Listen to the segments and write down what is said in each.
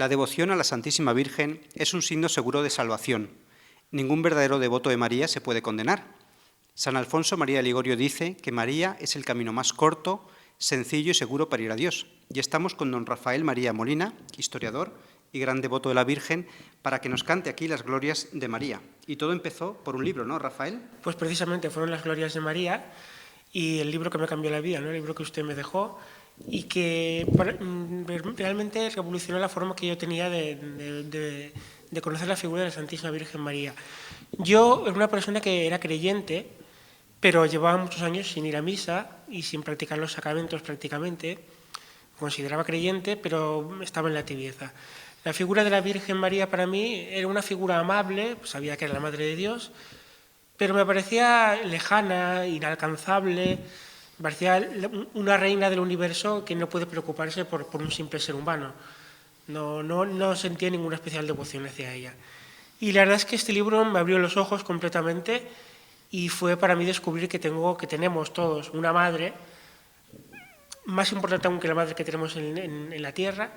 La devoción a la Santísima Virgen es un signo seguro de salvación. Ningún verdadero devoto de María se puede condenar. San Alfonso María de Ligorio dice que María es el camino más corto, sencillo y seguro para ir a Dios. Y estamos con don Rafael María Molina, historiador y gran devoto de la Virgen, para que nos cante aquí las glorias de María. Y todo empezó por un libro, ¿no, Rafael? Pues precisamente fueron las glorias de María y el libro que me cambió la vida, ¿no? El libro que usted me dejó y que realmente revolucionó la forma que yo tenía de conocer la figura de la Santísima Virgen María. Yo era una persona que era creyente, pero llevaba muchos años sin ir a misa y sin practicar los sacramentos prácticamente. Consideraba creyente, pero estaba en la tibieza. La figura de la Virgen María para mí era una figura amable, sabía que era la Madre de Dios, pero me parecía lejana, inalcanzable, me parecía una reina del universo que no puede preocuparse por un simple ser humano. No sentía ninguna especial devoción hacia ella. Y la verdad es que este libro me abrió los ojos completamente y fue para mí descubrir que tenemos todos una madre, más importante aún que la madre que tenemos en la tierra,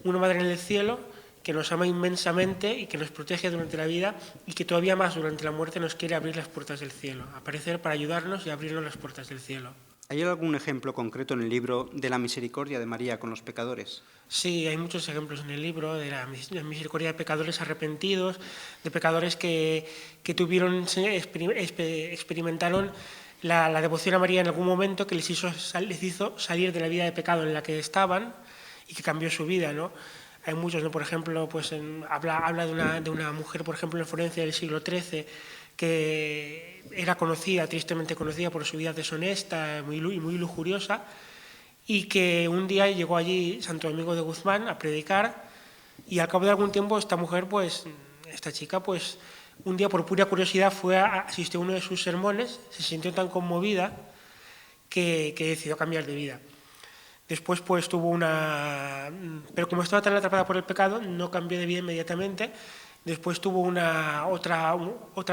una madre en el cielo que nos ama inmensamente y que nos protege durante la vida y que todavía más durante la muerte nos quiere abrir las puertas del cielo, aparecer para ayudarnos y abrirnos las puertas del cielo. ¿Hay algún ejemplo concreto en el libro de la misericordia de María con los pecadores? Sí, hay muchos ejemplos en el libro de la misericordia de pecadores arrepentidos, de pecadores que experimentaron la devoción a María en algún momento que les hizo salir de la vida de pecado en la que estaban y que cambió su vida, ¿no? Hay muchos, ¿no? Por ejemplo, pues habla de una mujer, por ejemplo, en Florencia del siglo XIII, que era conocida, tristemente conocida por su vida deshonesta y muy lujuriosa, y que un día llegó allí Santo Domingo de Guzmán a predicar, y al cabo de algún tiempo esta chica, un día por pura curiosidad asistió a uno de sus sermones, se sintió tan conmovida que decidió cambiar de vida. Después pero como estaba tan atrapada por el pecado, no cambió de vida inmediatamente. Después tuvo otra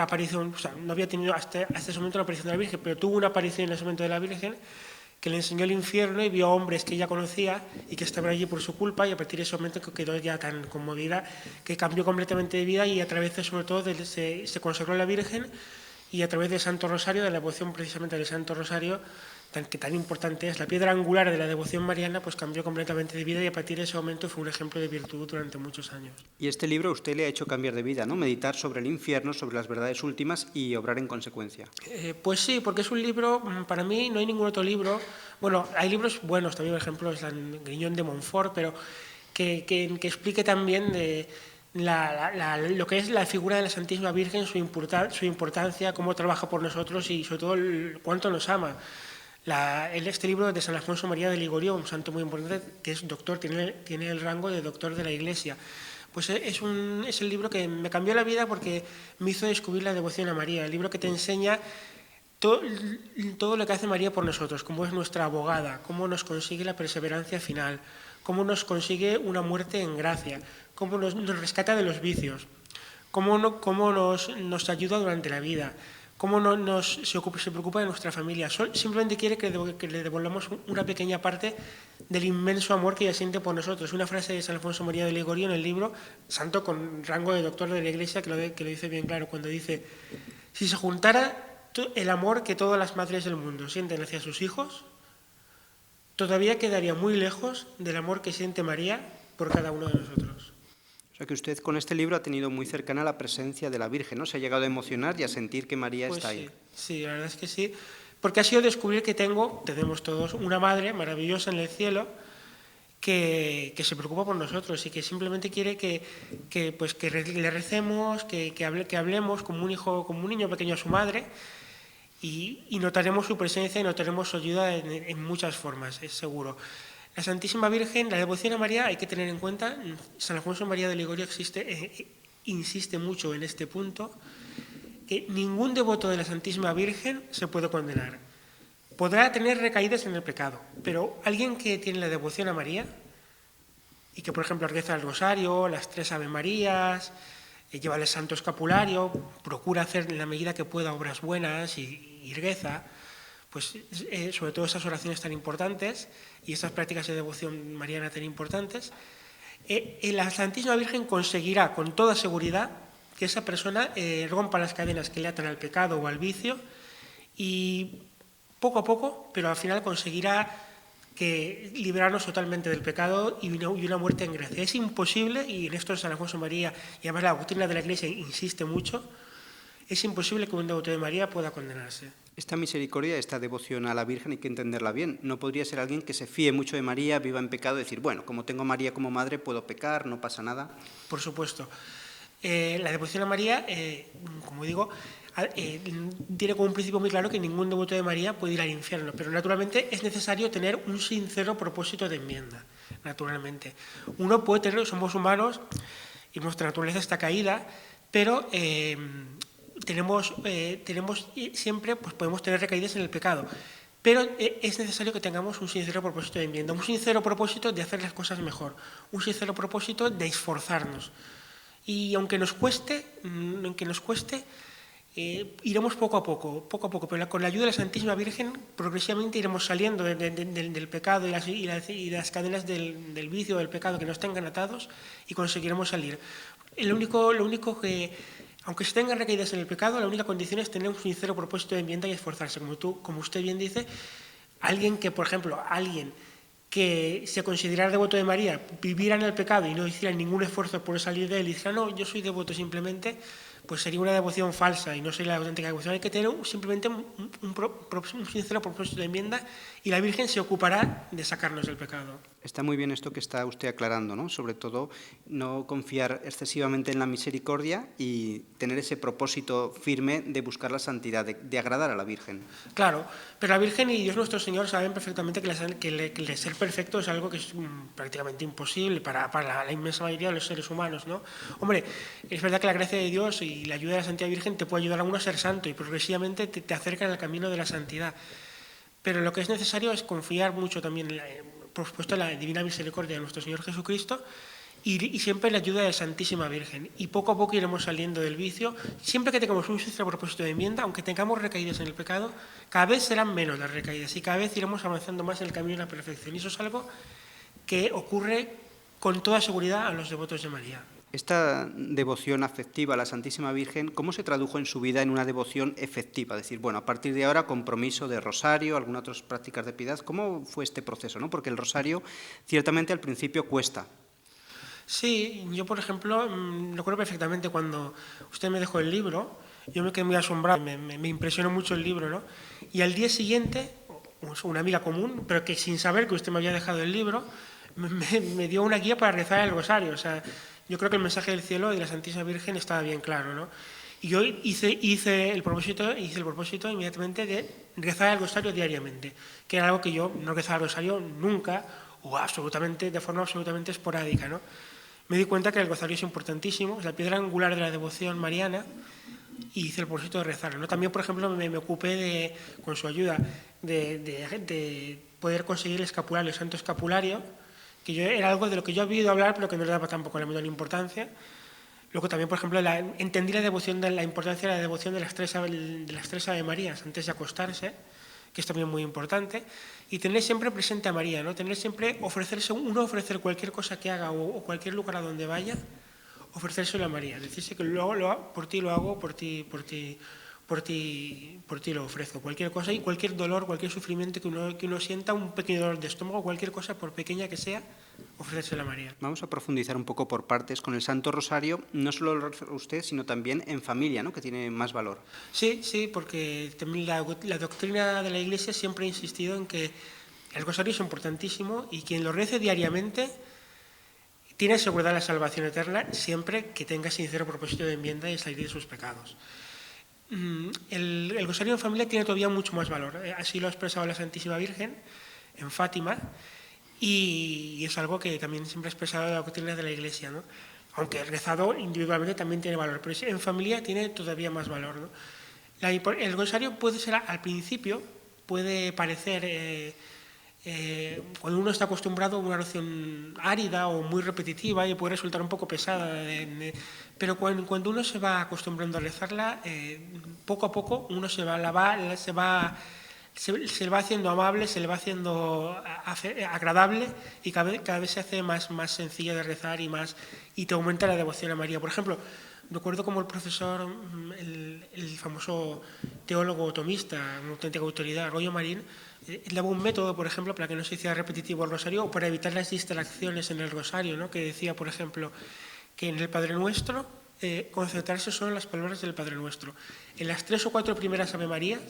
aparición, o sea, no había tenido hasta ese momento la aparición de la Virgen, pero tuvo una aparición en ese momento de la Virgen que le enseñó el infierno y vio a hombres que ella conocía y que estaban allí por su culpa, y a partir de ese momento quedó ya tan conmovida que cambió completamente de vida, y a través de, sobre todo, se consagró a la Virgen, y a través del Santo Rosario, de la devoción precisamente del Santo Rosario, que tan importante es, la piedra angular de la devoción mariana, pues cambió completamente de vida, y a partir de ese momento fue un ejemplo de virtud durante muchos años. Y este libro a usted le ha hecho cambiar de vida, ¿no? Meditar sobre el infierno, sobre las verdades últimas y obrar en consecuencia. Pues sí, porque es un libro, para mí no hay ningún otro libro, bueno, hay libros buenos también, por ejemplo, es el Griñón de Montfort, pero que explique también de lo que es la figura de la Santísima Virgen, su importancia, cómo trabaja por nosotros y sobre todo cuánto nos ama. Este libro de San Alfonso María de Ligorio, un santo muy importante, que es doctor, tiene el rango de doctor de la Iglesia. Pues es el libro que me cambió la vida porque me hizo descubrir la devoción a María, el libro que te enseña todo lo que hace María por nosotros, cómo es nuestra abogada, cómo nos consigue la perseverancia final, cómo nos consigue una muerte en gracia, cómo nos rescata de los vicios, cómo nos ayuda durante la vida, cómo se preocupa de nuestra familia. Simplemente quiere que le devolvamos una pequeña parte del inmenso amor que ella siente por nosotros. Una frase de San Alfonso María de Ligorio en el libro, santo con rango de doctor de la Iglesia, que lo dice bien claro, cuando dice: si se juntara el amor que todas las madres del mundo sienten hacia sus hijos, todavía quedaría muy lejos del amor que siente María por cada uno de nosotros. O sea que usted con este libro ha tenido muy cercana la presencia de la Virgen, ¿no? Se ha llegado a emocionar y a sentir que María está ahí. Sí, la verdad es que sí, porque ha sido descubrir que tenemos todos una madre maravillosa en el cielo que se preocupa por nosotros y que simplemente quiere que le recemos, que hablemos como un hijo, como un niño pequeño a su madre, y notaremos su presencia y notaremos su ayuda en muchas formas, es seguro. La Santísima Virgen, la devoción a María, hay que tener en cuenta, San Alfonso María de Ligorio insiste mucho en este punto, que ningún devoto de la Santísima Virgen se puede condenar. Podrá tener recaídas en el pecado, pero alguien que tiene la devoción a María y que, por ejemplo, reza el rosario, las 3 Ave Marías, lleva el santo escapulario, procura hacer en la medida que pueda obras buenas y reza, pues sobre todo esas oraciones tan importantes y esas prácticas de devoción mariana tan importantes, La Santísima Virgen conseguirá con toda seguridad que esa persona rompa las cadenas que le atan al pecado o al vicio y poco a poco, pero al final conseguirá liberarnos totalmente del pecado y una muerte en gracia. Es imposible, y en esto San Alfonso María, y además la doctrina de la Iglesia insiste mucho, es imposible que un devoto de María pueda condenarse. Esta misericordia, esta devoción a la Virgen hay que entenderla bien. No podría ser alguien que se fíe mucho de María, viva en pecado y decir, bueno, como tengo a María como madre, puedo pecar, no pasa nada. Por supuesto. La devoción a María, como digo, tiene como un principio muy claro que ningún devoto de María puede ir al infierno, pero naturalmente es necesario tener un sincero propósito de enmienda, naturalmente. Uno puede tener, somos humanos y nuestra naturaleza está caída, pero tenemos siempre, pues podemos tener recaídas en el pecado. Pero es necesario que tengamos un sincero propósito de enmienda, un sincero propósito de hacer las cosas mejor, un sincero propósito de esforzarnos. Y aunque nos cueste, iremos poco a poco, pero con la ayuda de la Santísima Virgen progresivamente iremos saliendo del pecado y las cadenas del vicio, del pecado que nos tengan atados y conseguiremos salir. Lo único que, aunque se tengan recaídas en el pecado, la única condición es tener un sincero propósito de enmienda y esforzarse. Como usted bien dice, alguien que se considerara devoto de María, viviera en el pecado y no hiciera ningún esfuerzo por salir de él y dijera, no, yo soy devoto simplemente, pues sería una devoción falsa y no sería la auténtica devoción. Hay que tener simplemente un sincero propósito de enmienda y la Virgen se ocupará de sacarnos del pecado. Está muy bien esto que está usted aclarando, ¿no? Sobre todo, no confiar excesivamente en la misericordia y tener ese propósito firme de buscar la santidad, de agradar a la Virgen. Claro, pero la Virgen y Dios nuestro Señor saben perfectamente que el ser perfecto es algo que es prácticamente imposible para la inmensa mayoría de los seres humanos, ¿no? Hombre, es verdad que la gracia de Dios y la ayuda de la Santa Virgen te puede ayudar a uno a ser santo y progresivamente te acercan al camino de la santidad. Pero lo que es necesario es confiar mucho también, por supuesto, en la divina misericordia de nuestro Señor Jesucristo y siempre en la ayuda de la Santísima Virgen. Y poco a poco iremos saliendo del vicio. Siempre que tengamos un sincero propósito de enmienda, aunque tengamos recaídas en el pecado, cada vez serán menos las recaídas y cada vez iremos avanzando más en el camino de la perfección. Y eso es algo que ocurre con toda seguridad a los devotos de María. Esta devoción afectiva a la Santísima Virgen, ¿cómo se tradujo en su vida en una devoción efectiva? Es decir, bueno, a partir de ahora, compromiso de rosario, algunas otras prácticas de piedad. ¿Cómo fue este proceso, no? Porque el rosario, ciertamente, al principio cuesta. Sí, yo, por ejemplo, recuerdo perfectamente cuando usted me dejó el libro, yo me quedé muy asombrado, me impresionó mucho el libro, ¿no? Y al día siguiente, una amiga común, pero que sin saber que usted me había dejado el libro, me dio una guía para rezar el rosario. O sea, yo creo que el mensaje del cielo y de la Santísima Virgen estaba bien claro, ¿no? Y yo hice el propósito inmediatamente de rezar el rosario diariamente, que era algo que yo no rezaba el rosario nunca o de forma absolutamente esporádica, ¿no? Me di cuenta que el rosario es importantísimo, es la piedra angular de la devoción mariana y hice el propósito de rezarlo, ¿no? También, por ejemplo, me ocupé, con su ayuda, de poder conseguir el escapulario, el santo escapulario, que era algo de lo que yo había oído hablar, pero que no le daba tampoco la menor importancia. Luego también, por ejemplo, entendí la importancia de la devoción de las tres Ave Marías antes de acostarse, que es también muy importante, y tener siempre presente a María, ¿no? Tener siempre, ofrecer cualquier cosa que haga o cualquier lugar a donde vaya, ofrecérselo a María, decirse que por ti lo hago, por ti lo ofrezco, cualquier cosa y cualquier dolor, cualquier sufrimiento que uno sienta, un pequeño dolor de estómago, cualquier cosa, por pequeña que sea, ofrecérselo a María. Vamos a profundizar un poco por partes con el Santo Rosario, no solo lo reza usted, sino también en familia, ¿no? Que tiene más valor. Sí, porque también la doctrina de la Iglesia siempre ha insistido en que el rosario es importantísimo y quien lo rece diariamente tiene seguridad la salvación eterna siempre que tenga sincero propósito de enmienda y salir de sus pecados. El rosario en familia tiene todavía mucho más valor, así lo ha expresado la Santísima Virgen en Fátima y es algo que también siempre ha expresado la doctrina de la Iglesia, ¿no? Aunque el rezado individualmente también tiene valor, pero en familia tiene todavía más valor, ¿no? El rosario puede ser, al principio, puede parecer, cuando uno está acostumbrado a una oración árida o muy repetitiva y puede resultar un poco pesada, pero cuando uno se va acostumbrando a rezarla, poco a poco uno se va se le va haciendo amable, se le va haciendo agradable y cada vez se hace más sencillo de rezar y te aumenta la devoción a María. Por ejemplo, recuerdo como el profesor, el famoso teólogo tomista, una auténtica autoridad, Arroyo Marín, daba un método, por ejemplo, para que no se hiciera repetitivo el rosario o para evitar las distracciones en el rosario, ¿no? Que decía, por ejemplo, que en el Padre Nuestro concentrarse solo en las palabras del Padre Nuestro. En las 3 o 4 primeras Ave Marías,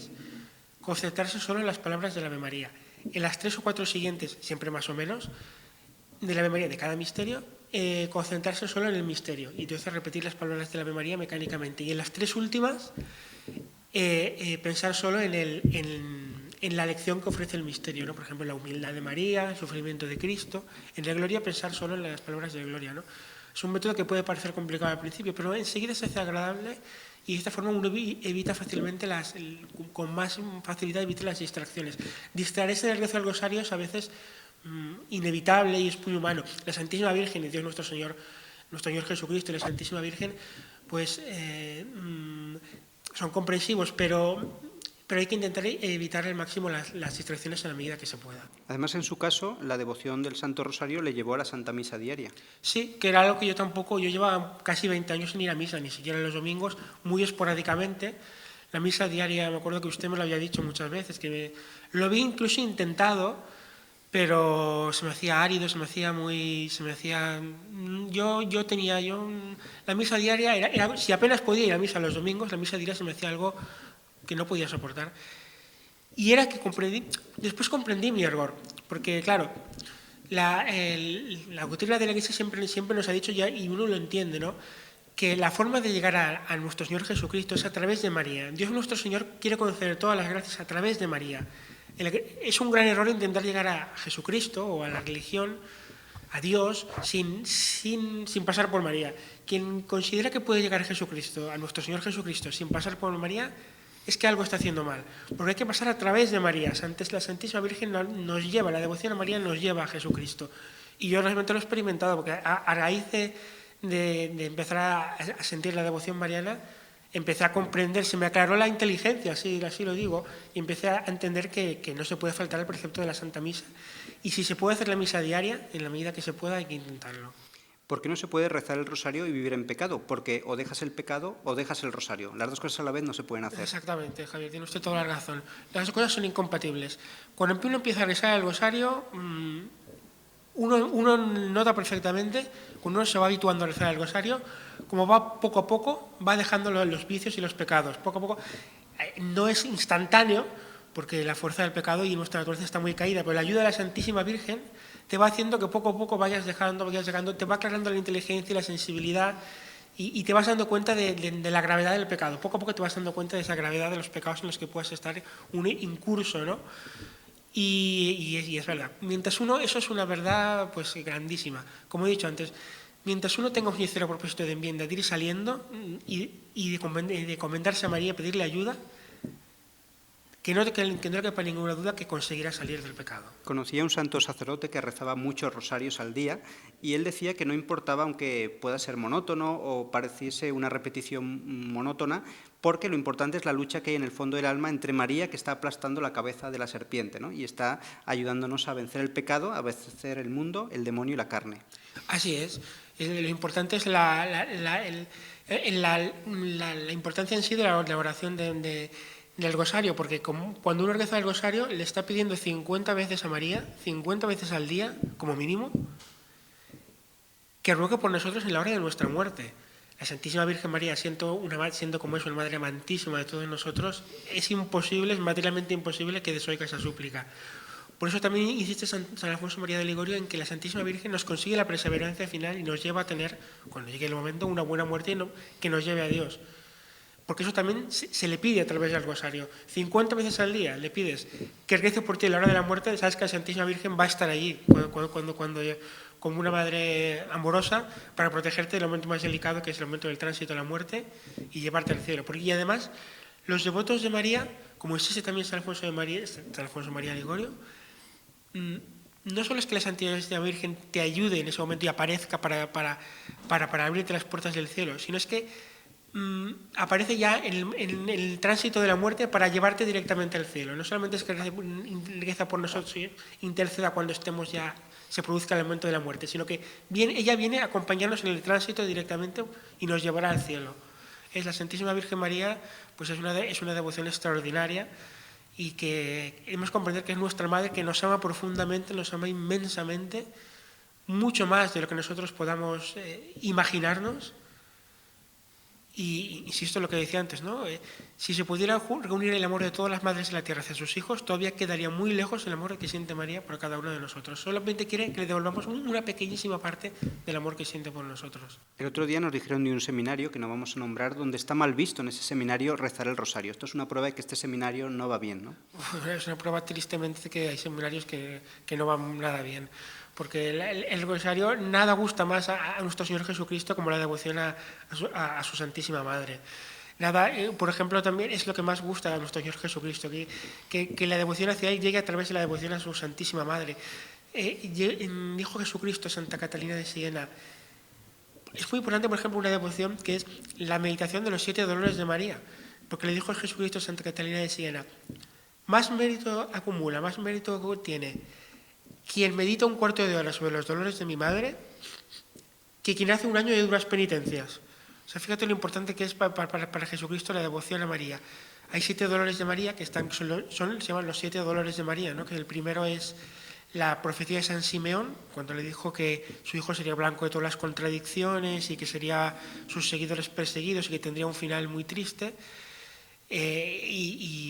concentrarse solo en las palabras del Ave María. En las 3 o 4 siguientes, siempre más o menos, del Ave María de cada misterio, concentrarse solo en el misterio y entonces repetir las palabras del Ave María mecánicamente. Y en las 3 últimas, pensar solo en la lección que ofrece el misterio, ¿no? Por ejemplo, la humildad de María, el sufrimiento de Cristo. En la gloria, pensar solo en las palabras de gloria, ¿no? Es un método que puede parecer complicado al principio, pero enseguida se hace agradable y de esta forma uno evita fácilmente con más facilidad evita las distracciones. Distraerse del rezo del rosario es a veces inevitable y es muy humano. La Santísima Virgen y Dios nuestro Señor Jesucristo y la Santísima Virgen, pues son comprensivos, pero hay que intentar evitar al máximo las distracciones en la medida que se pueda. Además, en su caso, la devoción del Santo Rosario le llevó a la Santa Misa diaria. Sí, que era algo que yo llevaba casi 20 años sin ir a misa, ni siquiera los domingos, muy esporádicamente. La misa diaria, me acuerdo que usted me lo había dicho muchas veces, que lo vi incluso intentado, pero se me hacía árido, la misa diaria, era, si apenas podía ir a misa los domingos, la misa diaria se me hacía algo que no podía soportar. Y era que después comprendí mi error, porque claro, la doctrina de la Iglesia siempre nos ha dicho ya, y uno lo entiende, ¿no?, que la forma de llegar a nuestro Señor Jesucristo es a través de María. Dios nuestro Señor quiere conceder todas las gracias a través de María. Es un gran error intentar llegar a Jesucristo o a la religión, a Dios, sin pasar por María. Quien considera que puede llegar a Jesucristo, a nuestro Señor Jesucristo, sin pasar por María, es que algo está haciendo mal, porque hay que pasar a través de María. La Santísima Virgen nos lleva, la devoción a María nos lleva a Jesucristo. Y yo realmente lo he experimentado, porque a raíz de empezar a sentir la devoción mariana, empecé a comprender, se me aclaró la inteligencia, así lo digo, y empecé a entender que no se puede faltar el precepto de la Santa Misa. Y si se puede hacer la misa diaria, en la medida que se pueda, hay que intentarlo. ¿Por qué no se puede rezar el rosario y vivir en pecado? Porque o dejas el pecado o dejas el rosario. Las dos cosas a la vez no se pueden hacer. Exactamente, Javier, tiene usted toda la razón. Las dos cosas son incompatibles. Cuando uno empieza a rezar el rosario, uno nota perfectamente, cuando uno se va habituando a rezar el rosario, como va poco a poco, va dejando los vicios y los pecados. Poco a poco, no es instantáneo, porque la fuerza del pecado y nuestra naturaleza está muy caída, pero la ayuda de la Santísima Virgen te va haciendo que poco a poco vayas dejando, te va aclarando la inteligencia y la sensibilidad y te vas dando cuenta de la gravedad del pecado. Poco a poco te vas dando cuenta de esa gravedad de los pecados en los que puedes estar incurso, ¿no? Y es verdad. Eso es una verdad pues grandísima. Como he dicho antes, mientras uno tenga un sincero propósito de enmienda, de ir saliendo y de comendarse a María, pedirle ayuda, que no quepa ninguna duda que conseguirá salir del pecado. Conocí a un santo sacerdote que rezaba muchos rosarios al día y él decía que no importaba aunque pueda ser monótono o pareciese una repetición monótona, porque lo importante es la lucha que hay en el fondo del alma entre María, que está aplastando la cabeza de la serpiente, ¿no?, y está ayudándonos a vencer el pecado, a vencer el mundo, el demonio y la carne. Así es. Lo importante es la importancia en sí de la oración del rosario, porque cuando uno reza el rosario le está pidiendo 50 veces a María, 50 veces al día, como mínimo, que ruegue por nosotros en la hora de nuestra muerte. La Santísima Virgen María, siendo como es una madre amantísima de todos nosotros, es materialmente imposible que desoiga esa súplica. Por eso también insiste San Alfonso María de Ligorio en que la Santísima Virgen nos consigue la perseverancia final y nos lleva a tener, cuando llegue el momento, una buena muerte que nos lleve a Dios. Porque eso también se le pide a través del rosario. 50 veces al día le pides que rece por ti a la hora de la muerte, sabes que la Santísima Virgen va a estar allí como una madre amorosa para protegerte del momento más delicado, que es el momento del tránsito a la muerte, y llevarte al cielo. Y además, los devotos de María, como insiste también San Alfonso María de Ligorio, no solo es que la Santísima Virgen te ayude en ese momento y aparezca para abrirte las puertas del cielo, sino es que aparece ya en el tránsito de la muerte para llevarte directamente al cielo. No solamente es que reza por nosotros y interceda cuando estemos ya, se produzca el momento de la muerte, sino que ella viene a acompañarnos en el tránsito directamente y nos llevará al cielo. Es la Santísima Virgen María, pues es una devoción extraordinaria y que hemos comprendido que es nuestra Madre, que nos ama profundamente, nos ama inmensamente, mucho más de lo que nosotros podamos imaginarnos. Y insisto en lo que decía antes, ¿no? Si se pudiera reunir el amor de todas las madres de la tierra hacia sus hijos, todavía quedaría muy lejos el amor que siente María por cada uno de nosotros. Solamente quiere que le devolvamos una pequeñísima parte del amor que siente por nosotros. El otro día nos dijeron de un seminario, que no vamos a nombrar, donde está mal visto en ese seminario rezar el rosario. Esto es una prueba de que este seminario no va bien, ¿no? Es una prueba tristemente que hay seminarios que no van nada bien. Porque el rosario nada gusta más a nuestro Señor Jesucristo como la devoción a su Santísima Madre. Nada, por ejemplo, también es lo que más gusta a nuestro Señor Jesucristo, que la devoción hacia Él llegue a través de la devoción a su Santísima Madre. Dijo Jesucristo a Santa Catalina de Siena, es muy importante, por ejemplo, una devoción que es la meditación de los 7 dolores de María, porque le dijo Jesucristo a Santa Catalina de Siena, más mérito acumula, más mérito tiene quien medita un cuarto de hora sobre los dolores de mi madre que quien hace un año de duras penitencias. O sea, fíjate lo importante que es para Jesucristo la devoción a María. Hay 7 dolores de María que se llaman los 7 dolores de María, ¿no? Que el primero es la profecía de San Simeón, cuando le dijo que su hijo sería blanco de todas las contradicciones y que sería sus seguidores perseguidos y que tendría un final muy triste.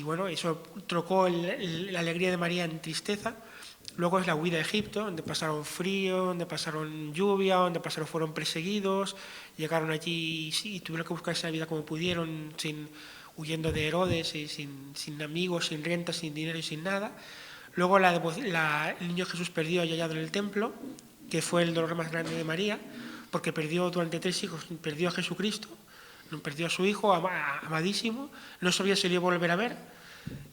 Bueno, eso trocó la alegría de María en tristeza. Luego es la huida a Egipto, donde pasaron frío, donde pasaron lluvia, donde fueron perseguidos, llegaron allí y tuvieron que buscar esa vida como pudieron, huyendo de Herodes, y sin amigos, sin renta, sin dinero y sin nada. Luego el niño Jesús perdido y hallado en el templo, que fue el dolor más grande de María, porque perdió durante 3 hijos, perdió a Jesucristo, perdió a su hijo amadísimo, no sabía si le iba a volver a ver.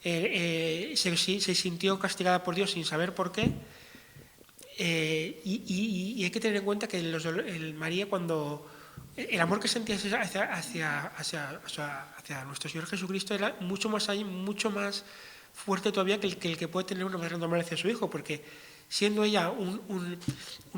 Se sintió castigada por Dios sin saber por qué, y hay que tener en cuenta que María, cuando el amor que sentía hacia nuestro Señor Jesucristo era mucho más fuerte todavía que el que puede tener una madre normal hacia su hijo, porque siendo ella un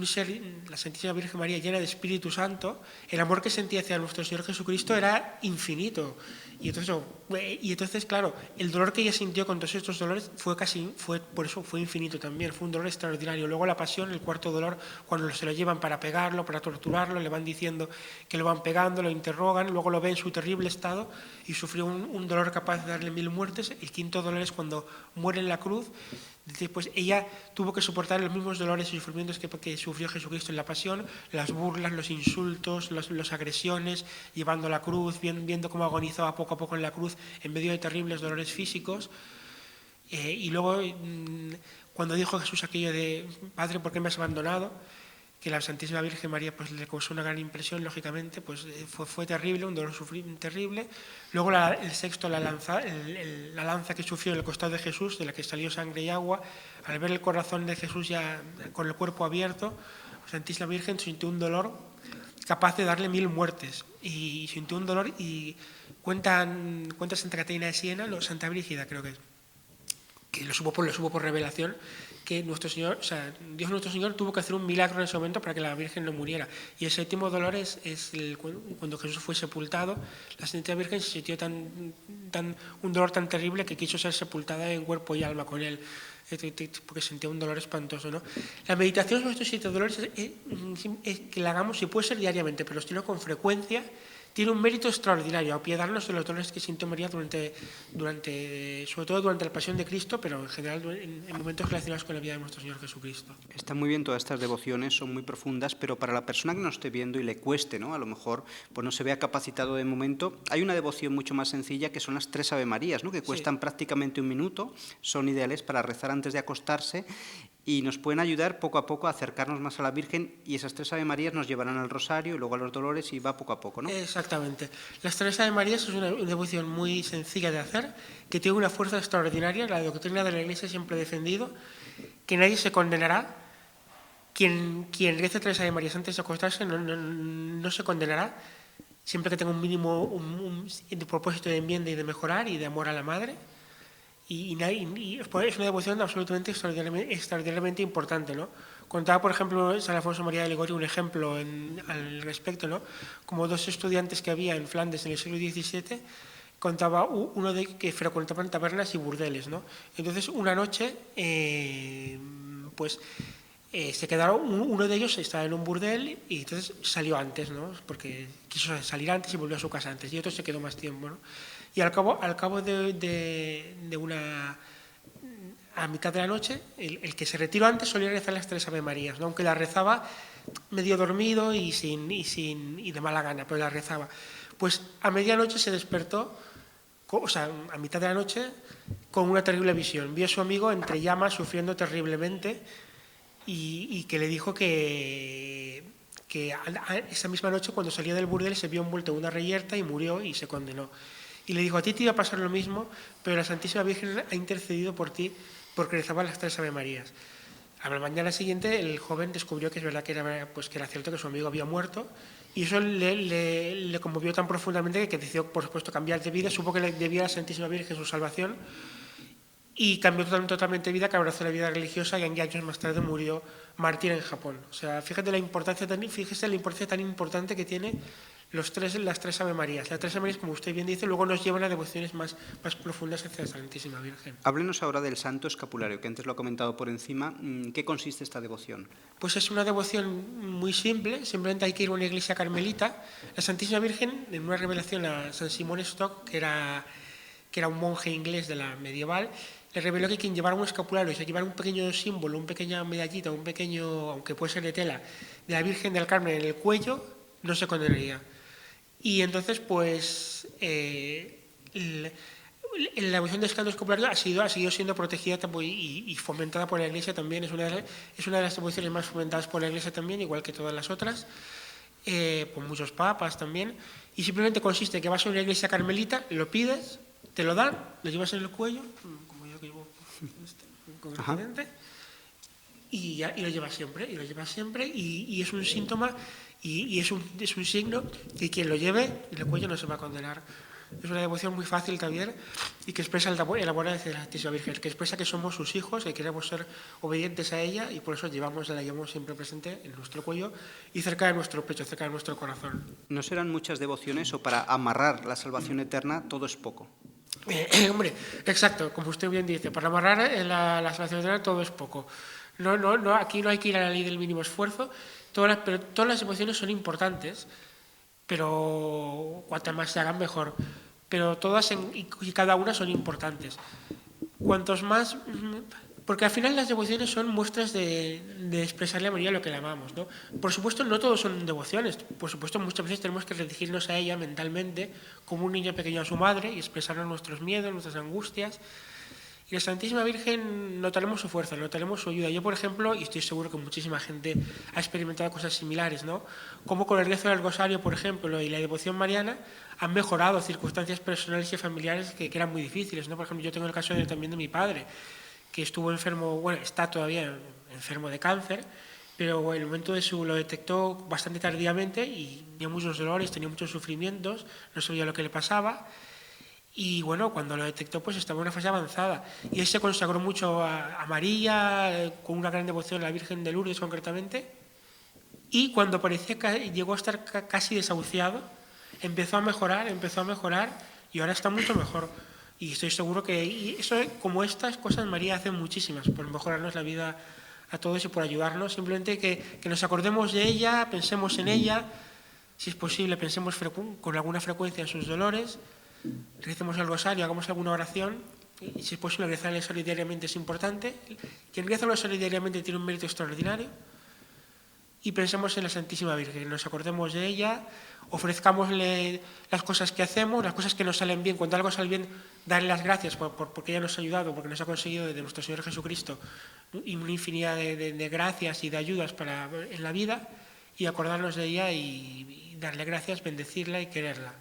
ser, la Santísima Virgen María, llena de Espíritu Santo, el amor que sentía hacia nuestro Señor Jesucristo era infinito. Y entonces, claro, el dolor que ella sintió con todos estos dolores por eso fue infinito también, fue un dolor extraordinario. Luego la pasión, el cuarto dolor, cuando se lo llevan para pegarlo, para torturarlo, le van diciendo que lo van pegando, lo interrogan, luego lo ve en su terrible estado y sufrió un dolor capaz de darle 1000 muertes. El quinto dolor es cuando muere en la cruz. Pues ella tuvo que soportar los mismos dolores y sufrimientos que sufrió Jesucristo en la pasión, las burlas, los insultos, las agresiones, llevando la cruz, viendo cómo agonizaba poco a poco en la cruz en medio de terribles dolores físicos. Y luego, cuando dijo Jesús aquello de Padre, ¿por qué me has abandonado?, que la Santísima Virgen María pues le causó una gran impresión, lógicamente, pues fue terrible, un dolor terrible. Luego el sexto, la lanza que sufrió en el costado de Jesús, de la que salió sangre y agua, al ver el corazón de Jesús ya con el cuerpo abierto, la Santísima Virgen sintió un dolor capaz de darle 1000 muertes, y sintió un dolor, y cuenta Santa Catalina de Siena, Santa Brígida creo que lo supo por revelación, que Dios nuestro Señor tuvo que hacer un milagro en ese momento para que la Virgen no muriera. Y el séptimo dolor es cuando Jesús fue sepultado. La Santísima Virgen se sintió un dolor tan terrible que quiso ser sepultada en cuerpo y alma con él, porque sentía un dolor espantoso, ¿no? La meditación sobre estos 7 dolores es que la hagamos, si puede ser diariamente, pero si no con frecuencia, tiene un mérito extraordinario, apiadarnos de los dolores que sintió María sobre todo durante la Pasión de Cristo, pero en general en momentos relacionados con la vida de nuestro Señor Jesucristo. Están muy bien todas estas devociones, son muy profundas, pero para la persona que nos esté viendo y le cueste, ¿no?, a lo mejor pues no se vea capacitado de momento, hay una devoción mucho más sencilla que son las 3 Ave Marías, ¿no?, que cuestan prácticamente 1 minuto, son ideales para rezar antes de acostarse y nos pueden ayudar poco a poco a acercarnos más a la Virgen, y esas 3 Ave Marías nos llevarán al rosario y luego a los dolores, y va poco a poco, ¿no? Exactamente. Las 3 Ave Marías es una devoción muy sencilla de hacer, que tiene una fuerza extraordinaria. La doctrina de la Iglesia siempre ha defendido que nadie se condenará. Quien rece 3 Ave Marías antes de acostarse no se condenará, siempre que tenga un mínimo de propósito de enmienda y de mejorar y de amor a la madre. Y es una devoción absolutamente extraordinariamente importante, ¿no? Contaba, por ejemplo, San Alfonso María de Ligorio un ejemplo al respecto, ¿no? Como dos estudiantes que había en Flandes en el siglo XVII, contaba uno de que frecuentaban tabernas y burdeles, ¿no? Entonces, una noche, se quedaron, uno de ellos estaba en un burdel y entonces salió antes, ¿no? Porque quiso salir antes y volvió a su casa antes, y otro se quedó más tiempo, ¿no? Y al cabo a mitad de la noche, el que se retiró antes solía rezar las 3 Ave Marías, ¿no? Aunque la rezaba medio dormido y de mala gana, pero la rezaba. Pues a medianoche se despertó, o sea, a mitad de la noche, con una terrible visión. Vio a su amigo entre llamas, sufriendo terriblemente, y que le dijo que esa misma noche, cuando salía del burdel, se vio envuelto en una reyerta y murió y se condenó. Y le dijo: a ti te iba a pasar lo mismo, pero la Santísima Virgen ha intercedido por ti porque rezaba las 3 Ave Marías. A la mañana siguiente el joven descubrió que es verdad que era cierto que su amigo había muerto, y eso le conmovió tan profundamente que decidió, por supuesto, cambiar de vida. Supo que le debía a la Santísima Virgen su salvación y cambió totalmente de vida, que abrazó la vida religiosa, y años más tarde murió mártir en Japón. O sea, fíjese la importancia tan importante que tiene las 3 Ave Marías. Las 3 Ave Marías, como usted bien dice, luego nos llevan a devociones más profundas hacia la Santísima Virgen. Háblenos ahora del Santo Escapulario, que antes lo ha comentado por encima. ¿Qué consiste esta devoción? Pues es una devoción muy simple, simplemente hay que ir a una iglesia carmelita. La Santísima Virgen, en una revelación a San Simón Stock, que era un monje inglés de la medieval, le reveló que quien llevara un escapulario, o sea, llevara un pequeño símbolo, una pequeña medallita, un pequeño, aunque puede ser de tela, de la Virgen del Carmen en el cuello, no se condenaría. Y entonces, pues, la devoción del Santo Escapulario ha seguido siendo protegida y fomentada por la Iglesia también. Es una de las devociones más fomentadas por la Iglesia también, igual que todas las otras, por muchos papas también. Y simplemente consiste en que vas a una iglesia carmelita, lo pides, te lo dan, lo llevas en el cuello, como yo que llevo con el cliente, y lo llevas siempre, y es un síntoma y es un signo que quien lo lleve en el cuello no se va a condenar. Es una devoción muy fácil también y que expresa el amor de la Santísima Virgen, que expresa que somos sus hijos, que queremos ser obedientes a ella, y por eso la llevamos siempre presente en nuestro cuello y cerca de nuestro pecho, cerca de nuestro corazón. ¿No serán muchas devociones o para amarrar la salvación eterna todo es poco? Hombre, exacto, como usted bien dice, para amarrar la salvación eterna todo es poco. No, aquí no hay que ir a la ley del mínimo esfuerzo, pero todas las devociones son importantes, pero cuantas más se hagan mejor. Pero todas y cada una son importantes. Cuantos más, porque al final las devociones son muestras de expresarle a María lo que le amamos, ¿no? Por supuesto, no todos son devociones. Por supuesto, muchas veces tenemos que dirigirnos a ella mentalmente, como un niño pequeño a su madre, y expresarnos nuestros miedos, nuestras angustias. Y la Santísima Virgen notaremos su fuerza, notaremos su ayuda. Yo, por ejemplo, y estoy seguro que muchísima gente ha experimentado cosas similares, ¿no? Como con el rezo del Rosario, por ejemplo, y la devoción mariana han mejorado circunstancias personales y familiares que eran muy difíciles, ¿no? Por ejemplo, yo tengo el caso también de mi padre, que estuvo enfermo, bueno, está todavía enfermo de cáncer, pero en el momento lo detectó bastante tardíamente y tenía muchos dolores, tenía muchos sufrimientos, no sabía lo que le pasaba. Y bueno, cuando lo detectó, pues estaba en una fase avanzada. Y él se consagró mucho a María, con una gran devoción a la Virgen de Lourdes concretamente. Y cuando parecía que llegó a estar casi desahuciado, empezó a mejorar, y ahora está mucho mejor. Y estoy seguro que como estas cosas María hace muchísimas por mejorarnos la vida a todos y por ayudarnos. Simplemente que nos acordemos de ella, pensemos en ella, si es posible, pensemos con alguna frecuencia en sus dolores, recemos el rosario, hagamos alguna oración, y si es posible rezarle solidariamente es importante. Quien reza solidariamente tiene un mérito extraordinario. Y pensemos en la Santísima Virgen, nos acordemos de ella, ofrezcámosle las cosas que hacemos, las cosas que nos salen bien. Cuando algo sale bien, darle las gracias porque ella nos ha ayudado, porque nos ha conseguido de nuestro Señor Jesucristo una infinidad de gracias y de ayudas en la vida, y acordarnos de ella y darle gracias, bendecirla y quererla.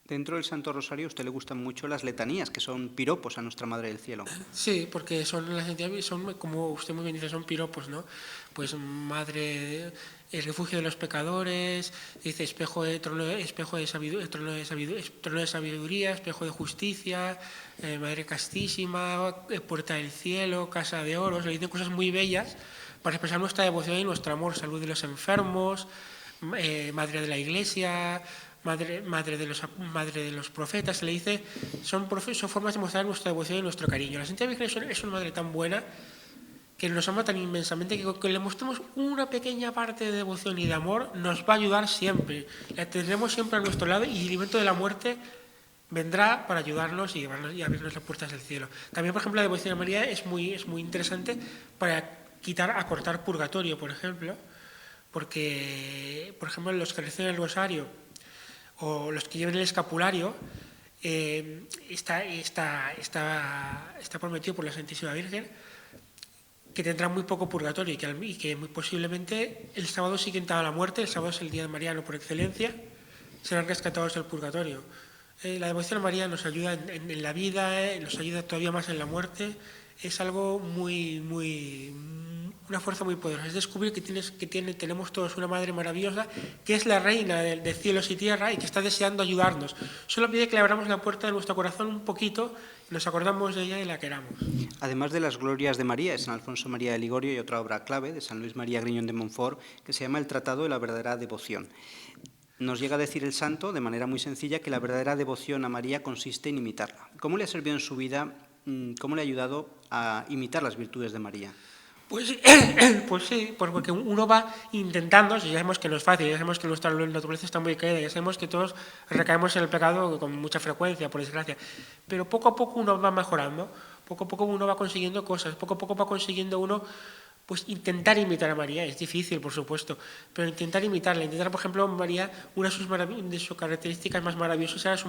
Dentro del Santo Rosario a usted le gustan mucho las letanías, que son piropos a Nuestra Madre del Cielo. Sí, porque son, como usted muy bien dice, son piropos, ¿no? Pues madre, el refugio de los pecadores, dice espejo de espejo de sabiduría, trono de sabiduría, espejo de justicia, madre castísima, puerta del cielo, casa de oro. Le dicen cosas muy bellas para expresar nuestra devoción y nuestro amor, salud de los enfermos, madre de la Iglesia, madre de los profetas. Se le dice, son formas de mostrar nuestra devoción y nuestro cariño. La Santa Virgen es una madre tan buena que nos ama tan inmensamente que le mostremos una pequeña parte de devoción y de amor nos va a ayudar siempre. La tendremos siempre a nuestro lado y el evento de la muerte vendrá para ayudarnos y abrirnos las puertas del cielo. También, por ejemplo, la devoción a María es muy interesante para acortar purgatorio, por ejemplo, porque, por ejemplo, los que reciben el rosario o los que lleven el escapulario, está prometido por la Santísima Virgen que tendrán muy poco purgatorio y que muy posiblemente el sábado siguiente a la muerte, el sábado es el día de Mariano por excelencia, serán rescatados del purgatorio. La devoción a María nos ayuda en la vida, nos ayuda todavía más en la muerte. Es algo una fuerza muy poderosa. Es descubrir que tenemos todos una madre maravillosa, que es la reina de cielos y tierra y que está deseando ayudarnos. Solo pide que le abramos la puerta de nuestro corazón un poquito, nos acordamos de ella y la queramos. Además de las glorias de María, de San Alfonso María de Ligorio, y otra obra clave de San Luis María Griñón de Montfort, que se llama El Tratado de la Verdadera Devoción. Nos llega a decir el santo, de manera muy sencilla, que la verdadera devoción a María consiste en imitarla. ¿Cómo le ha servido en su vida, cómo le ha ayudado a imitar las virtudes de María? Pues sí, porque uno va intentando, si ya sabemos que no es fácil, ya sabemos que nuestra naturaleza está muy caída, ya sabemos que todos recaemos en el pecado con mucha frecuencia, por desgracia, pero poco a poco uno va mejorando, poco a poco uno va consiguiendo cosas, poco a poco va consiguiendo uno pues intentar imitar a María. Es difícil, por supuesto, pero intentar imitarla, por ejemplo, María, una de sus características más maravillosas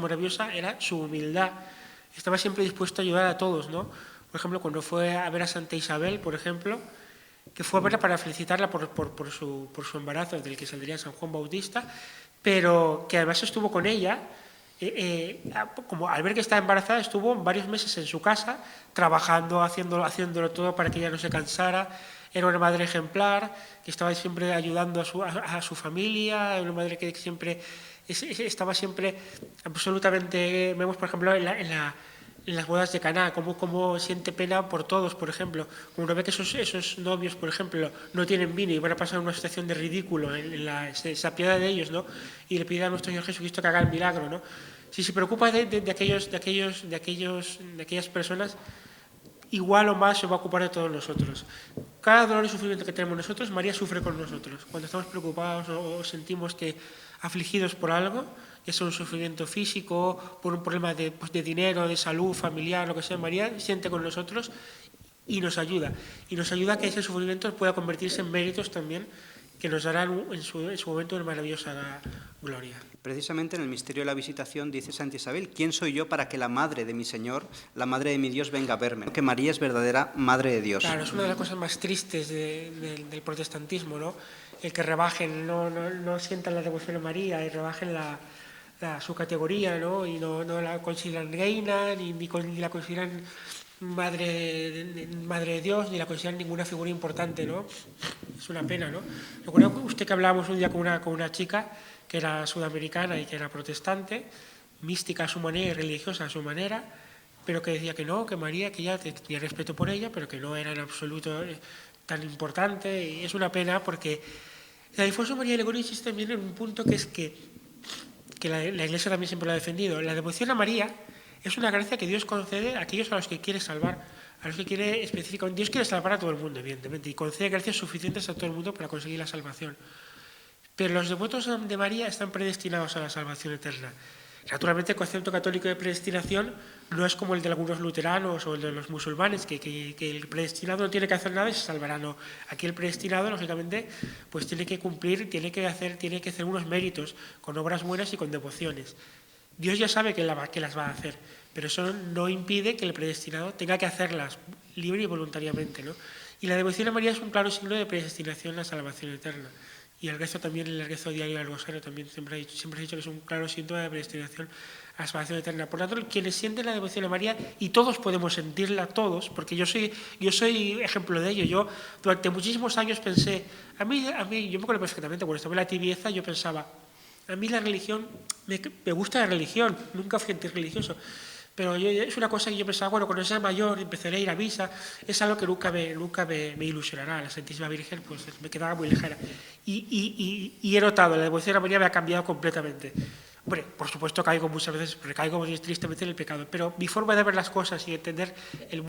era su humildad. Estaba siempre dispuesto a ayudar a todos, ¿no? Por ejemplo, cuando fue a ver a Santa Isabel, por ejemplo, que fue a verla para felicitarla por su embarazo, del que saldría San Juan Bautista, pero que además estuvo con ella, como al ver que estaba embarazada, estuvo varios meses en su casa, trabajando, haciéndolo todo para que ella no se cansara. Era una madre ejemplar, que estaba siempre ayudando a su familia, una madre que siempre estaba siempre absolutamente. Vemos, por ejemplo, en las bodas de Caná, cómo siente pena por todos, por ejemplo. Como uno ve que esos novios, por ejemplo, no tienen vino y van a pasar una situación de ridículo, se apiada de ellos, ¿no? Y le pide a nuestro Señor Jesucristo que haga el milagro, ¿no? Si se preocupa de aquellas personas, igual o más se va a ocupar de todos nosotros. Cada dolor y sufrimiento que tenemos nosotros, María sufre con nosotros. Cuando estamos preocupados o sentimos que afligidos por algo, ya sea un sufrimiento físico, por un problema de dinero, de salud, familiar, lo que sea, María siente con nosotros y nos ayuda. Y nos ayuda a que ese sufrimiento pueda convertirse en méritos también, que nos darán en su momento una maravillosa gloria. Precisamente en el misterio de la visitación dice Santa Isabel: ¿quién soy yo para que la madre de mi Señor, la madre de mi Dios, venga a verme? Que María es verdadera madre de Dios. Claro, es una de las cosas más tristes del protestantismo, ¿no? El que rebajen, no sientan la devoción a María y rebajen su categoría, ¿no? Y no la consideran reina, ni la consideran madre de Dios, ni la consideran ninguna figura importante, ¿no? Es una pena, ¿no? Recuerdo usted que hablábamos un día con una chica que era sudamericana y que era protestante, mística a su manera y religiosa a su manera, pero que decía que no, que María, que ya tenía respeto por ella, pero que no era en absoluto tan importante. Y es una pena porque San Alfonso María de Ligorio insiste también en un punto que es que la Iglesia también siempre lo ha defendido. La devoción a María es una gracia que Dios concede a aquellos a los que quiere salvar, a los que quiere específicamente. Dios quiere salvar a todo el mundo, evidentemente, y concede gracias suficientes a todo el mundo para conseguir la salvación. Pero los devotos de María están predestinados a la salvación eterna. Naturalmente, el concepto católico de predestinación no es como el de algunos luteranos o el de los musulmanes, que el predestinado no tiene que hacer nada y se salvará. No. Aquí el predestinado, lógicamente, pues tiene que cumplir, tiene que hacer unos méritos con obras buenas y con devociones. Dios ya sabe que las va a hacer, pero eso no impide que el predestinado tenga que hacerlas libre y voluntariamente, ¿no? Y la devoción a María es un claro signo de predestinación a la salvación eterna. y el rezo también, el rezo diario del rosario también siempre he dicho que es un claro síntoma de predestinación a la salvación eterna. Por lo tanto, quienes sienten la devoción a María, y todos podemos sentirla, todos, porque yo soy ejemplo de ello. Yo durante muchísimos años pensé, a mí yo me acuerdo perfectamente, cuando estaba en la tibieza, yo pensaba, a mí la religión, me gusta la religión, nunca fui antirreligioso, pero es una cosa que yo pensaba, bueno, cuando sea mayor empezaré a ir a misa, es algo que nunca me ilusionará. La Santísima Virgen pues me quedaba muy lejana. Y he notado, la devoción a María me ha cambiado completamente. Hombre, por supuesto caigo muchas veces, recaigo tristemente en el pecado, pero mi forma de ver las cosas y entender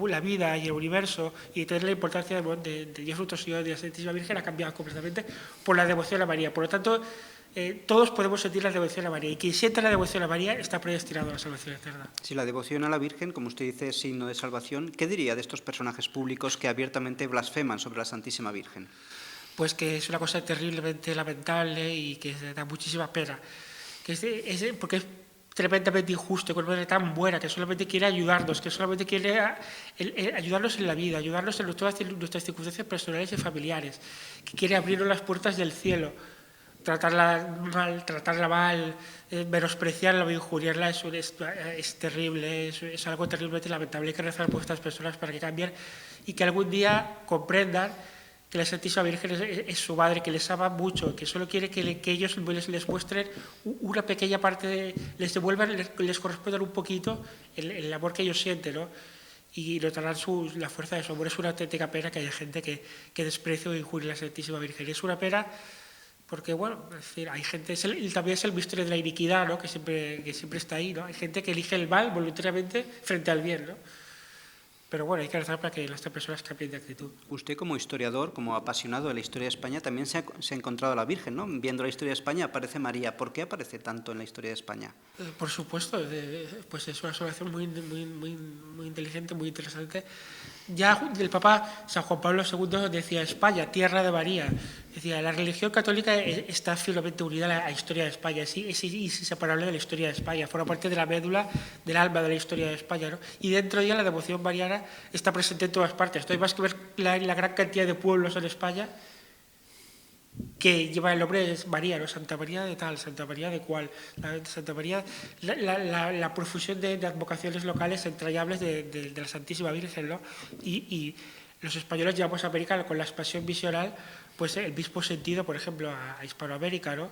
la vida y el universo y entender la importancia de Dios nuestro Señor y de la Santísima Virgen ha cambiado completamente por la devoción a María. Por lo tanto, todos podemos sentir la devoción a María, y quien sienta la devoción a María está predestinado a la salvación eterna. Si la devoción a la Virgen, como usted dice, es signo de salvación, ¿qué diría de estos personajes públicos que abiertamente blasfeman sobre la Santísima Virgen? Pues que es una cosa terriblemente lamentable y que da muchísima pena. Porque es tremendamente injusto, con una madre tan buena, que solamente quiere ayudarnos, que solamente quiere ayudarnos en la vida, ayudarnos en todas nuestras circunstancias personales y familiares, que quiere abrirnos las puertas del cielo. Tratarla mal, menospreciarla o injuriarla es terrible, es algo terriblemente lamentable. Hay que rezar por estas personas para que cambien y que algún día comprendan que la Santísima Virgen es su madre, que les ama mucho, que solo quiere que ellos les muestren una pequeña parte, les devuelvan, les correspondan un poquito el amor que ellos sienten, ¿no? Y notarán la fuerza de su amor. Es una auténtica pena que haya gente que desprecie o injurie a la Santísima Virgen. Es una pena porque, bueno, es decir, hay gente, también es el misterio de la iniquidad, ¿no? que siempre está ahí, ¿no? Hay gente que elige el mal voluntariamente frente al bien, ¿no? Pero bueno, hay que rezar para que las personas cambien de actitud. Usted, como historiador, como apasionado de la historia de España, también se ha encontrado a la Virgen, ¿no? Viendo la historia de España aparece María. ¿Por qué aparece tanto en la historia de España? Por supuesto, pues es una observación muy inteligente, muy interesante. Ya el Papa San Juan Pablo II decía España, tierra de María. Decía, la religión católica está firmemente unida a la historia de España, es inseparable de la historia de España, forma parte de la médula, del alma de la historia de España, ¿no? Y dentro de ella la devoción mariana está presente en todas partes. No hay más que ver la gran cantidad de pueblos en España que lleva el nombre de María, ¿no? Santa María de tal, Santa María de cual, Santa María, la profusión de advocaciones locales entrañables de la Santísima Virgen, ¿no? Y los españoles llevamos a América con la expansión misional, pues el mismo sentido, por ejemplo, a Hispanoamérica, ¿no?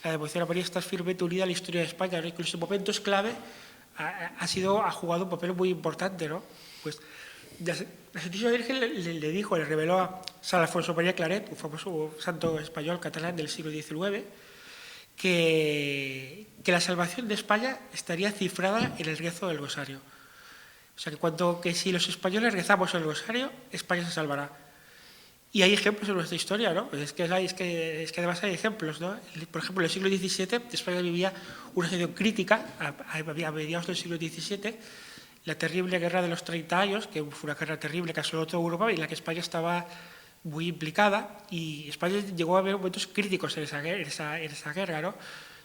La devoción a María está firmemente unida a la historia de España, ¿no? Incluso en momentos clave ha jugado un papel muy importante, ¿no? Pues la Santísima Virgen le reveló a San Alfonso María Claret, un famoso santo español catalán del siglo XIX, que la salvación de España estaría cifrada en el rezo del rosario. O sea, que si los españoles rezamos el rosario, España se salvará. Y hay ejemplos en nuestra historia, ¿no? Es que además hay ejemplos, ¿no? Por ejemplo, en el siglo XVII España vivía una situación crítica a mediados del siglo XVII, la terrible guerra de los 30 años, que fue una guerra terrible que asoló toda Europa y en la que España estaba muy implicada, y España llegó a haber momentos críticos en esa guerra, ¿no?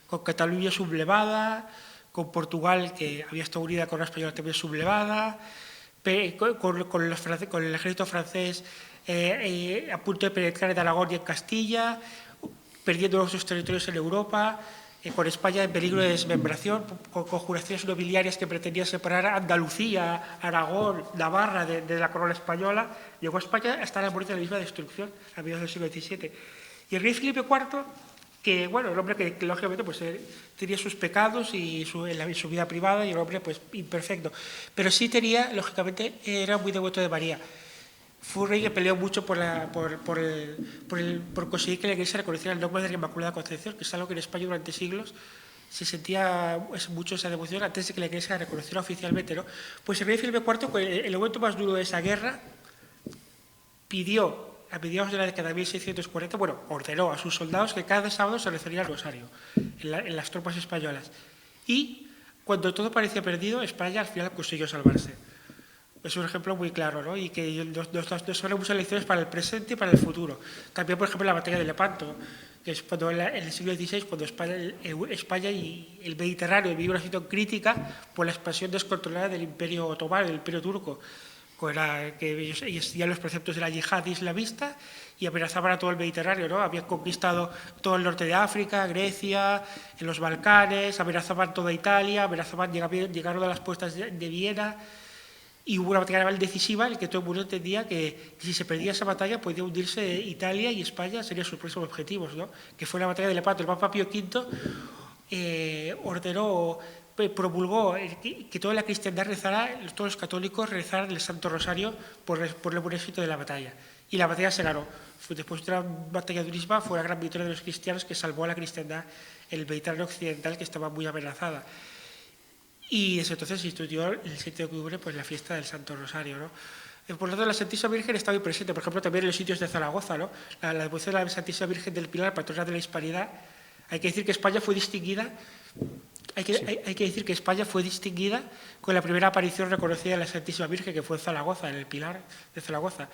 Con Cataluña sublevada, con Portugal, que había estado unida con la española también sublevada, con el ejército francés a punto de penetrar en Aragón y en Castilla, perdiendo sus territorios en Europa, con España en peligro de desmembración, con conjuraciones nobiliarias que pretendían separar a Andalucía, Aragón, Navarra de la corona española. Llegó a España hasta la muerte de la misma destrucción a mediados del siglo XVII. Y el rey Felipe IV, que, bueno, el hombre que lógicamente pues, tenía sus pecados y en su vida privada, y el hombre pues imperfecto, pero sí tenía, lógicamente, era muy devoto de María. Fue un rey que peleó mucho por conseguir que la Iglesia reconociera el dogma de la Inmaculada Concepción, que es algo que en España durante siglos se sentía mucho esa devoción antes de que la Iglesia la reconociera oficialmente, ¿no? Pues el rey Felipe IV, en el momento más duro de esa guerra, pidió a mediados de la década de 1640, bueno, ordenó a sus soldados que cada sábado se rezaría el rosario en las tropas españolas. Y cuando todo parecía perdido, España al final consiguió salvarse. Es un ejemplo muy claro, ¿no? Y que nos son muchas lecciones para el presente y para el futuro. También, por ejemplo, la batalla de Lepanto, que es cuando en el siglo XVI, cuando España y el Mediterráneo vivió una situación crítica por la expansión descontrolada del Imperio Otomano, del Imperio Turco, que ellos seguían los preceptos de la yihad islamista y amenazaban a todo el Mediterráneo, ¿no? Habían conquistado todo el norte de África, Grecia, en los Balcanes, amenazaban toda Italia, llegaron a las puertas de Viena, y hubo una batalla naval decisiva en la que todo el mundo entendía que si se perdía esa batalla podía hundirse Italia y España serían sus próximos objetivos, ¿no? Que fue la batalla de Lepanto. El Papa Pío V promulgó que toda la cristiandad rezara, todos los católicos rezaran el Santo Rosario por el buen éxito de la batalla. Y la batalla se ganó. Después de una batalla durísima fue la gran victoria de los cristianos que salvó a la cristiandad en el Mediterráneo occidental, que estaba muy amenazada. Y desde entonces se instituyó el 7 de octubre pues, la fiesta del Santo Rosario, ¿no? Por lo tanto, la Santísima Virgen está muy presente, por ejemplo, también en los sitios de Zaragoza, ¿no? La devoción de la Santísima Virgen del Pilar, patrona de la Hispanidad. Hay que decir que España fue distinguida, hay que decir que España fue distinguida con la primera aparición reconocida de la Santísima Virgen, que fue en Zaragoza, en el Pilar de Zaragoza.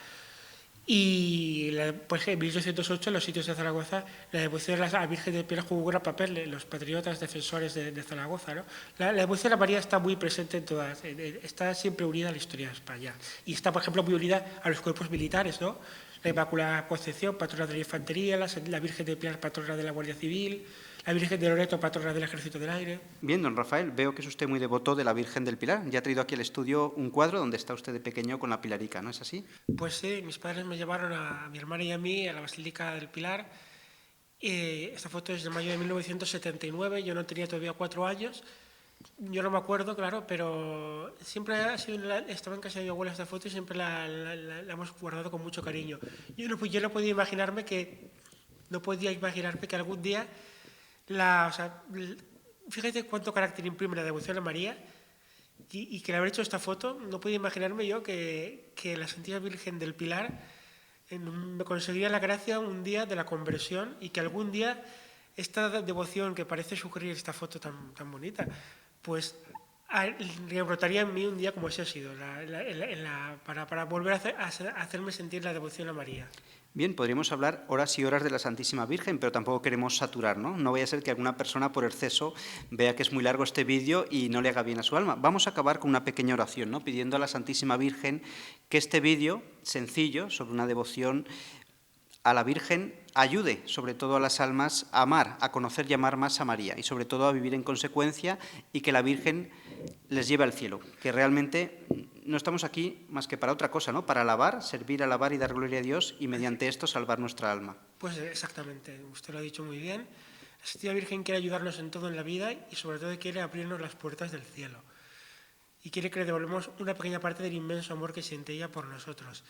Y pues, en 1808, en los sitios de Zaragoza, la devoción a la Virgen del Pilar jugó un gran papel en los patriotas defensores de Zaragoza, ¿no? La devoción a María está muy presente en todas, está siempre unida a la historia de España. Y está, por ejemplo, muy unida a los cuerpos militares, ¿no? La Inmaculada Concepción, patrona de la Infantería, la Virgen del Pilar, patrona de la Guardia Civil, la Virgen de Loreto, patrona del Ejército del Aire. Bien, don Rafael, veo que es usted muy devoto de la Virgen del Pilar. Ya ha traído aquí al estudio un cuadro donde está usted de pequeño con la pilarica, ¿no es así? Pues sí, mis padres me llevaron a mi hermana y a mí a la Basílica del Pilar. Esta foto es de mayo de 1979, yo no tenía todavía 4 años. Yo no me acuerdo, claro, pero siempre estaba en casa de mi abuela esta foto y siempre la hemos guardado con mucho cariño. Yo no podía imaginarme que algún día fíjate cuánto carácter imprime la devoción a María y que al haber hecho esta foto no podía imaginarme yo que la Santísima Virgen del Pilar me conseguiría la gracia un día de la conversión y que algún día esta devoción que parece sugerir esta foto tan bonita, pues rebrotaría en mí un día como ese ha sido, para volver a hacerme sentir la devoción a María. Bien, podríamos hablar horas y horas de la Santísima Virgen, pero tampoco queremos saturar, ¿no? No vaya a ser que alguna persona por exceso vea que es muy largo este vídeo y no le haga bien a su alma. Vamos a acabar con una pequeña oración, ¿no? Pidiendo a la Santísima Virgen que este vídeo sencillo sobre una devoción a la Virgen ayude sobre todo a las almas a amar, a conocer y amar más a María y sobre todo a vivir en consecuencia y que la Virgen les lleve al cielo, que realmente no estamos aquí más que para otra cosa, ¿no? Para alabar, servir, alabar y dar gloria a Dios y mediante esto salvar nuestra alma. Pues exactamente, usted lo ha dicho muy bien. La Santísima Virgen quiere ayudarnos en todo en la vida y sobre todo quiere abrirnos las puertas del cielo y quiere que le devolvamos una pequeña parte del inmenso amor que siente ella por nosotros.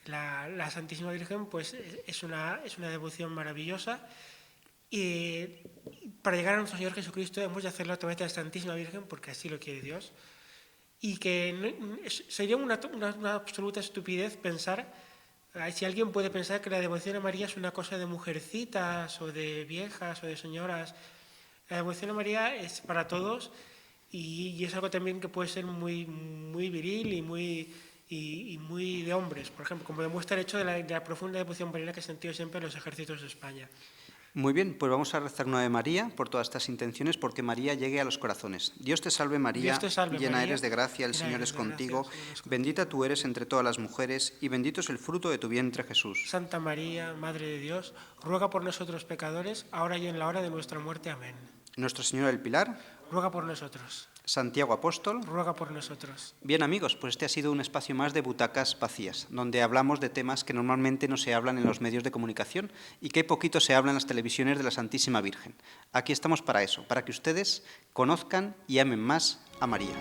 La Santísima Virgen pues, es una devoción maravillosa y para llegar a nuestro Señor Jesucristo hemos de hacerlo a través de la Santísima Virgen porque así lo quiere Dios y que sería una absoluta estupidez pensar, si alguien puede pensar que la devoción a María es una cosa de mujercitas o de viejas o de señoras. La devoción a María es para todos y es algo también que puede ser muy, muy viril y muy de hombres, por ejemplo, como demuestra el hecho de la profunda devoción mariana que he sentido siempre en los ejércitos de España. Muy bien, pues vamos a rezar una Ave María por todas estas intenciones, porque María llegue a los corazones. Dios te salve María, llena María, eres de gracia, el Señor es contigo, bendita tú eres entre todas las mujeres y bendito es el fruto de tu vientre Jesús. Santa María, Madre de Dios, ruega por nosotros pecadores, ahora y en la hora de nuestra muerte. Amén. Nuestra Señora del Pilar, ruega por nosotros. Santiago Apóstol, ruega por nosotros. Bien amigos, pues este ha sido un espacio más de Butacas Vacías, donde hablamos de temas que normalmente no se hablan en los medios de comunicación y que poquito se habla en las televisiones de la Santísima Virgen. Aquí estamos para eso, para que ustedes conozcan y amen más a María.